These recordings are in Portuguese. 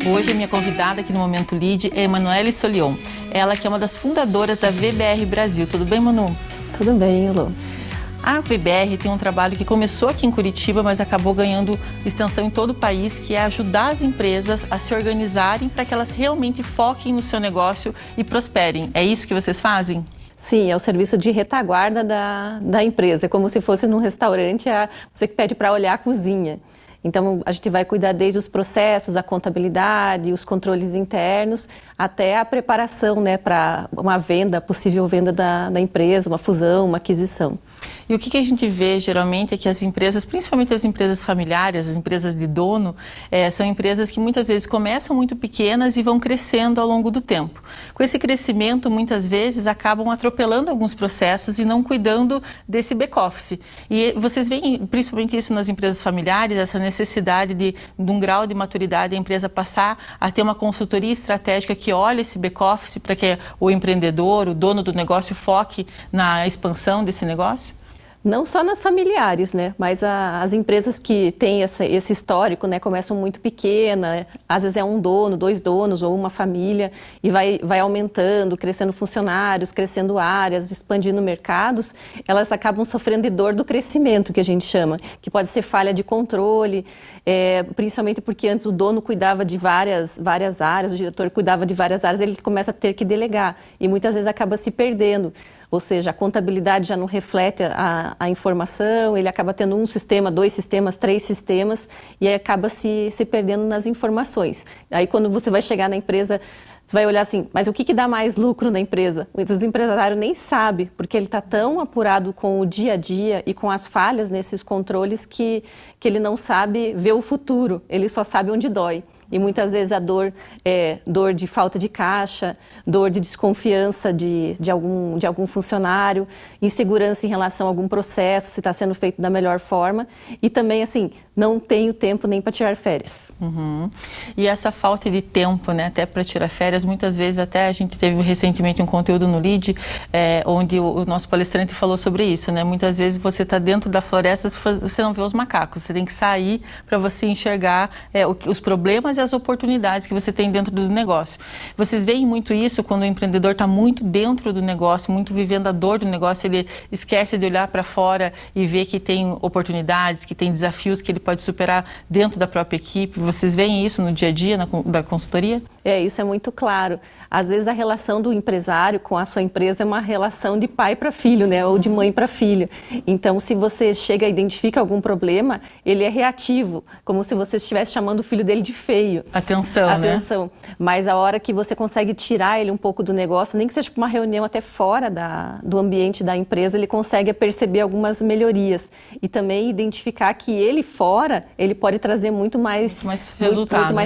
Hoje a minha convidada aqui no Momento Lead é Emanuele Solion. Ela que é uma das fundadoras da VBR Brasil. Tudo bem, Manu? Tudo bem, Elô. A VBR tem um trabalho que começou aqui em Curitiba, mas acabou ganhando extensão em todo o país, que é ajudar as empresas a se organizarem para que elas realmente foquem no seu negócio e prosperem. É isso que vocês fazem? Sim, é o serviço de retaguarda da empresa. É como se fosse num restaurante, você que pede para olhar a cozinha. Então, a gente vai cuidar desde os processos, a contabilidade, os controles internos, até a preparação, né, para uma venda, possível venda da empresa, uma fusão, uma aquisição. E o que a gente vê geralmente é que as empresas, principalmente as empresas familiares, as empresas de dono, são empresas que muitas vezes começam muito pequenas e vão crescendo ao longo do tempo. Com esse crescimento, muitas vezes acabam atropelando alguns processos e não cuidando desse back-office. E vocês veem principalmente isso nas empresas familiares, essa necessidade de um grau de maturidade, a empresa passar a ter uma consultoria estratégica que olhe esse back-office para que o empreendedor, o dono do negócio, foque na expansão desse negócio? Não só nas familiares, né? Mas as empresas que têm esse histórico, né, começam muito pequena, às vezes é um dono, dois donos ou uma família, e vai aumentando, crescendo funcionários, crescendo áreas, expandindo mercados, elas acabam sofrendo de dor do crescimento, que a gente chama, que pode ser falha de controle, principalmente porque antes o dono cuidava de várias áreas, o diretor cuidava de várias áreas, ele começa a ter que delegar, e muitas vezes acaba se perdendo. Ou seja, a contabilidade já não reflete a informação, ele acaba tendo um sistema, dois sistemas, três sistemas, e aí acaba se perdendo nas informações. Aí quando você vai chegar na empresa, você vai olhar assim, mas o que dá mais lucro na empresa? Muitos empresários nem sabem, porque ele está tão apurado com o dia a dia e com as falhas nesses controles que ele não sabe ver o futuro, ele só sabe onde dói. E muitas vezes a dor é dor de falta de caixa, dor de desconfiança de algum funcionário, insegurança em relação a algum processo, se está sendo feito da melhor forma. E também, assim, não tenho tempo nem para tirar férias. Uhum. E essa falta de tempo, né, até para tirar férias, muitas vezes até a gente teve recentemente um conteúdo no Lead, onde o nosso palestrante falou sobre isso, né? Muitas vezes você está dentro da floresta, você não vê os macacos, você tem que sair para você enxergar os problemas e as oportunidades que você tem dentro do negócio. Vocês veem muito isso quando o empreendedor está muito dentro do negócio, muito vivendo a dor do negócio, ele esquece de olhar para fora e ver que tem oportunidades, que tem desafios que ele pode superar dentro da própria equipe. Vocês veem isso no dia a dia da consultoria? Isso é muito claro. Às vezes a relação do empresário com a sua empresa é uma relação de pai para filho, né? Ou de mãe para filho. Então, se você chega e identifica algum problema, ele é reativo, como se você estivesse chamando o filho dele de feio. Atenção, né? Mas a hora que você consegue tirar ele um pouco do negócio, nem que seja para uma reunião até fora do ambiente da empresa, ele consegue perceber algumas melhorias. E também identificar que ele fora, ele pode trazer muito mais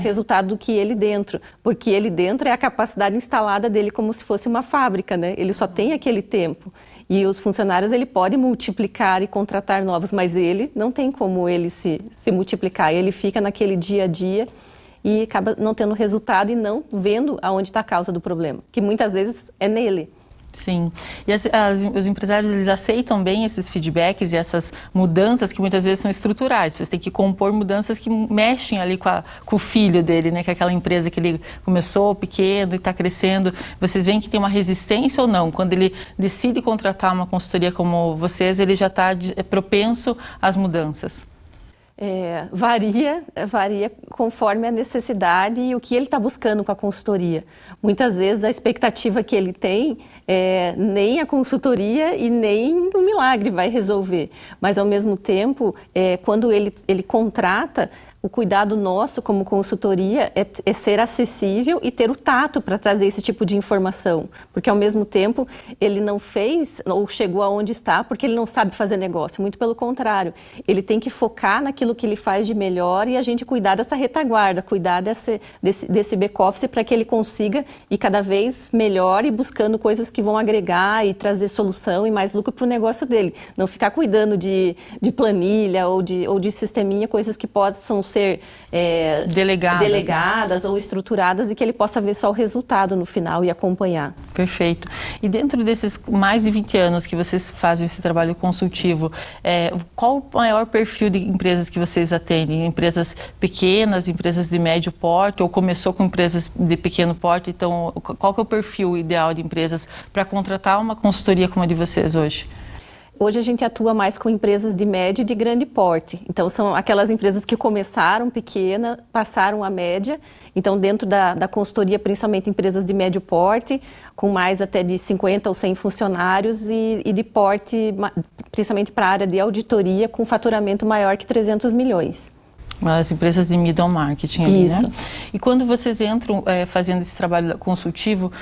resultado do que ele dentro. Porque ele dentro é a capacidade instalada dele como se fosse uma fábrica, né? Ele só tem aquele tempo. E os funcionários, ele pode multiplicar e contratar novos, mas ele não tem como ele se multiplicar. Ele fica naquele dia a dia e acaba não tendo resultado e não vendo aonde está a causa do problema, que muitas vezes é nele. Sim. E os empresários, eles aceitam bem esses feedbacks e essas mudanças que muitas vezes são estruturais. Você tem que compor mudanças que mexem ali com o filho dele, né? Que é aquela empresa que ele começou pequeno e está crescendo. Vocês veem que tem uma resistência ou não? Quando ele decide contratar uma consultoria como vocês, ele já está propenso às mudanças? Varia conforme a necessidade e o que ele está buscando com a consultoria. Muitas vezes a expectativa que ele tem nem a consultoria e nem o milagre vai resolver. Mas ao mesmo tempo, quando ele contrata, o cuidado nosso como consultoria é ser acessível e ter o tato para trazer esse tipo de informação. Porque ao mesmo tempo ele não fez ou chegou aonde está porque ele não sabe fazer negócio. Muito pelo contrário. Ele tem que focar naquilo que ele faz de melhor e a gente cuidar dessa retaguarda, cuidar desse back-office para que ele consiga ir cada vez melhor e buscando coisas que vão agregar e trazer solução e mais lucro para o negócio dele. Não ficar cuidando de planilha ou de sisteminha, coisas que possam ser delegadas, né? Ou estruturadas e que ele possa ver só o resultado no final e acompanhar. Perfeito. E dentro desses mais de 20 anos que vocês fazem esse trabalho consultivo, qual o maior perfil de empresas que vocês atendem? Empresas pequenas, pequenas, empresas de médio porte, ou começou com empresas de pequeno porte? Então, qual que é o perfil ideal de empresas para contratar uma consultoria como a de vocês hoje? Hoje a gente atua mais com empresas de médio e de grande porte. Então, são aquelas empresas que começaram pequena, passaram a média. Então, dentro da consultoria, principalmente empresas de médio porte, com mais até de 50 ou 100 funcionários e de porte, principalmente para a área de auditoria, com faturamento maior que 300 milhões. As empresas de middle marketing ali, Isso. né? E quando vocês entram fazendo esse trabalho consultivo,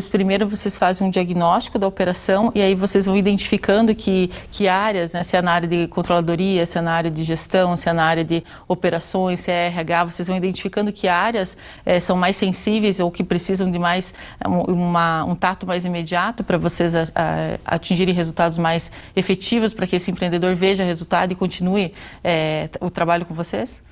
primeiro vocês fazem um diagnóstico da operação e aí vocês vão identificando que áreas, né? Se é na área de controladoria, se é na área de gestão, se é na área de operações, se é RH, vocês vão identificando que áreas são mais sensíveis ou que precisam de mais um tato mais imediato para vocês atingirem resultados mais efetivos, para que esse empreendedor veja resultado e continue o trabalho com vocês?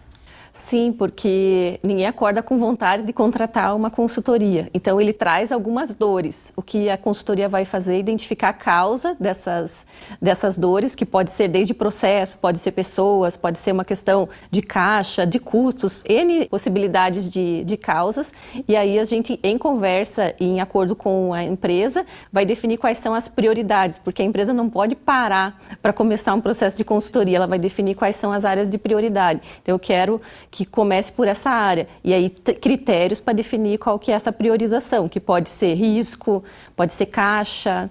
Sim, porque ninguém acorda com vontade de contratar uma consultoria. Então, ele traz algumas dores. O que a consultoria vai fazer é identificar a causa dessas dores, que pode ser desde processo, pode ser pessoas, pode ser uma questão de caixa, de custos, N possibilidades de causas. E aí, a gente, em conversa e em acordo com a empresa, vai definir quais são as prioridades, porque a empresa não pode parar para começar um processo de consultoria, ela vai definir quais são as áreas de prioridade. Então, eu quero que comece por essa área. E aí, critérios para definir qual que é essa priorização, que pode ser risco, pode ser caixa,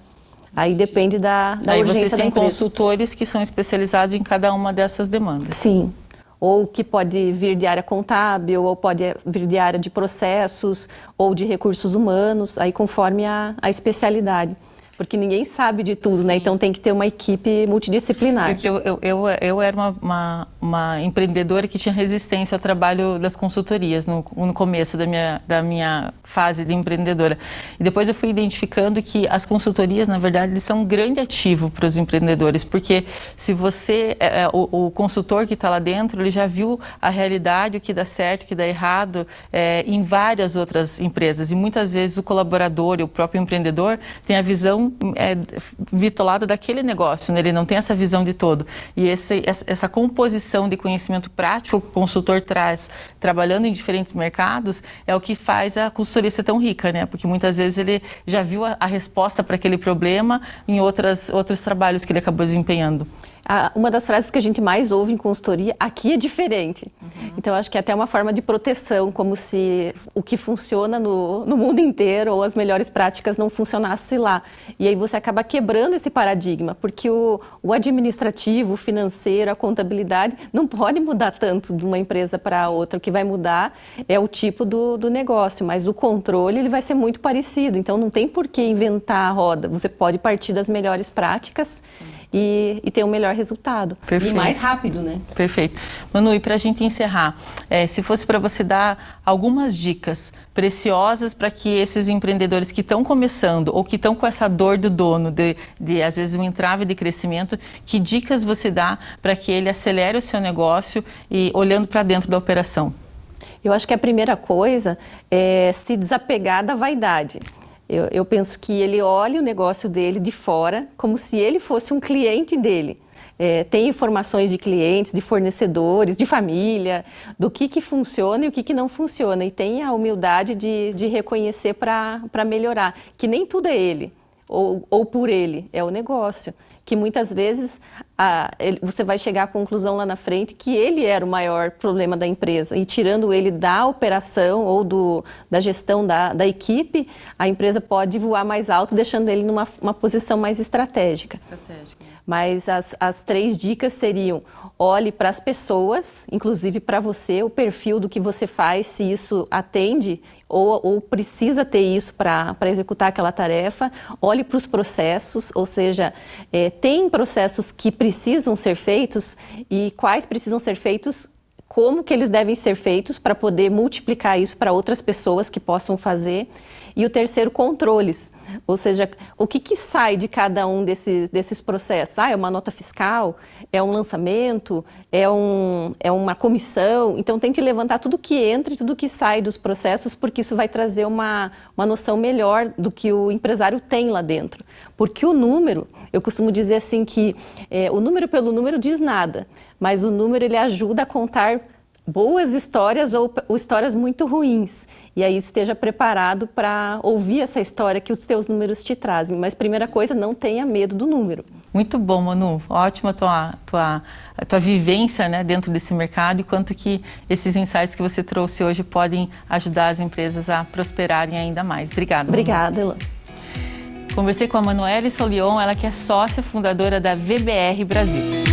aí depende da urgência da empresa. Aí vocês têm consultores que são especializados em cada uma dessas demandas. Sim. Ou que pode vir de área contábil, ou pode vir de área de processos, ou de recursos humanos, aí conforme a especialidade. Porque ninguém sabe de tudo, né? Então tem que ter uma equipe multidisciplinar. Porque eu era uma empreendedora que tinha resistência ao trabalho das consultorias no começo da minha fase de empreendedora. E depois eu fui identificando que as consultorias, na verdade, eles são um grande ativo para os empreendedores, porque se você, o consultor que está lá dentro, ele já viu a realidade, o que dá certo, o que dá errado, em várias outras empresas. E muitas vezes o colaborador e o próprio empreendedor tem a visão bitolada daquele negócio, né? Ele não tem essa visão de todo. E essa composição de conhecimento prático que o consultor traz, trabalhando em diferentes mercados, é o que faz a consultoria ser tão rica, né? Porque muitas vezes ele já viu a resposta para aquele problema em outros trabalhos que ele acabou desempenhando. Uma das frases que a gente mais ouve em consultoria, aqui é diferente. Uhum. Então, acho que é até uma forma de proteção, como se o que funciona no mundo inteiro ou as melhores práticas não funcionasse lá. E aí você acaba quebrando esse paradigma, porque o administrativo, o financeiro, a contabilidade não pode mudar tanto de uma empresa para outra. O que vai mudar é o tipo do negócio, mas o controle ele vai ser muito parecido. Então, não tem por que inventar a roda. Você pode partir das melhores práticas e ter um melhor resultado. Perfeito. E mais rápido, né? Perfeito. Manu, e para a gente encerrar, se fosse para você dar algumas dicas preciosas para que esses empreendedores que estão começando ou que estão com essa dor do dono, de às vezes um entrave de crescimento, que dicas você dá para que ele acelere o seu negócio e olhando para dentro da operação? Eu acho que a primeira coisa é se desapegar da vaidade. Eu penso que ele olhe o negócio dele de fora como se ele fosse um cliente dele. Tem informações de clientes, de fornecedores, de família, do que funciona e o que não funciona. E tem a humildade de reconhecer para melhorar, que nem tudo é ele. Ou por ele, é o negócio, que muitas vezes você vai chegar à conclusão lá na frente que ele era o maior problema da empresa, e tirando ele da operação ou da gestão da equipe, a empresa pode voar mais alto, deixando ele numa posição mais estratégica. Mas as 3 dicas seriam: olhe para as pessoas, inclusive para você, o perfil do que você faz, se isso atende ou precisa ter isso para executar aquela tarefa. Olhe para os processos, ou seja, tem processos que precisam ser feitos e quais precisam ser feitos, como que eles devem ser feitos para poder multiplicar isso para outras pessoas que possam fazer. E o terceiro, controles, ou seja, o que sai de cada um desses processos? É uma nota fiscal, é um lançamento, é uma comissão. Então tem que levantar tudo que entra e tudo que sai dos processos, porque isso vai trazer uma noção melhor do que o empresário tem lá dentro. Porque o número, eu costumo dizer assim que o número pelo número diz nada, mas o número ele ajuda a contar boas histórias ou histórias muito ruins. E aí esteja preparado para ouvir essa história que os seus números te trazem. Mas primeira coisa, não tenha medo do número. Muito bom, Manu. Ótima a tua vivência, né, dentro desse mercado e quanto que esses insights que você trouxe hoje podem ajudar as empresas a prosperarem ainda mais. Obrigada. Obrigada, Elan. Conversei com a Manuele Solion, ela que é sócia fundadora da VBR Brasil.